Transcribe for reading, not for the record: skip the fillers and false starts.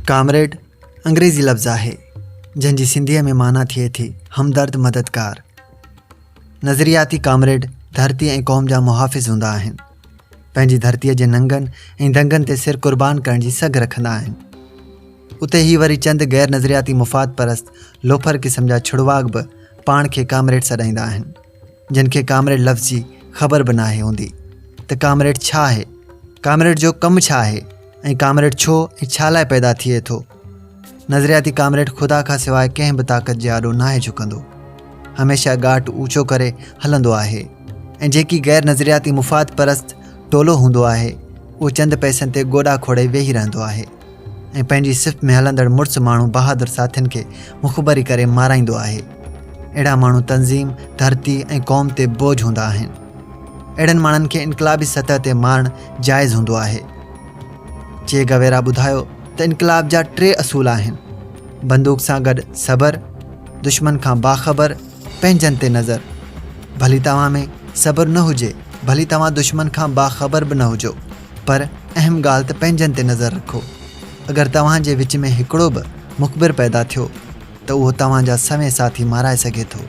Comrade अंग्रेज़ी लफ़्ज़ आहे जंहिंजी सिंधीअ में माना थिए थी हमदर्द मददगार। नज़रियाती कामरेड धरती ऐं क़ौम जा मुहाफ़िज़ हूंदा आहिनि। पंहिंजी धरतीअ जे नंगनि ऐं दंगनि ते सिर क़ुर्बान करण जी सघ रखंदा आहिनि। उते ही वरी चंद गैर नज़रियाती मुफ़ाद परस्त लोफर क़िस्म जा छुड़वाग बि पाण खे कामरेड सॾाईंदा आहिनि, जिन खे कामरेड लफ़्ज़ जी ख़बर बि नाहे हूंदी त कामरेड छा आहे, कामरेड जो कमु छा आहे ऐं कामरेड छो ऐं छा लाइ पैदा थिए थो। नज़रियाती कामरेड ख़ुदा खां सवाइ कंहिं बि ताक़त जे आॾो नाहे झुकंदो, हमेशह गाट ऊचो करे हलंदो आहे। ऐं जेकी गैर नज़रियाती मुफ़ाद परस्त टोलो हूंदो आहे उहो चंद पैसनि ते गोॾा खोड़े वेही रहंदो आहे ऐं पंहिंजी सिफ़ में हलंदड़ मुड़ुस माण्हू बहादुर साथियुनि खे मुख़बरी करे माराईंदो आहे। अहिड़ा माण्हू तंज़ीम, धरती ऐं क़ौम ते बोझ हूंदा आहिनि। अहिड़नि माण्हुनि खे इनक़लाबी सतह ते मारणु जाइज़ हूंदो आहे। चे गवेरा ॿुधायो त इनक़लाब जा 3 असूल आहिनि: बंदूक सां गॾु सबर, दुश्मन खां बाख़बर, पंहिंजनि ते नज़र। भली तव्हां में सब्र न हुजे, भली तव्हां दुश्मन खां बाख़बर बि न हुजो, पर अहम ॻाल्हि त पंहिंजनि ते नज़र रखो। अगरि तव्हां जे विच में हिकिड़ो बि मुख़बिर पैदा थियो त उहो तव्हां जा सवें साथी माराए सघे थो।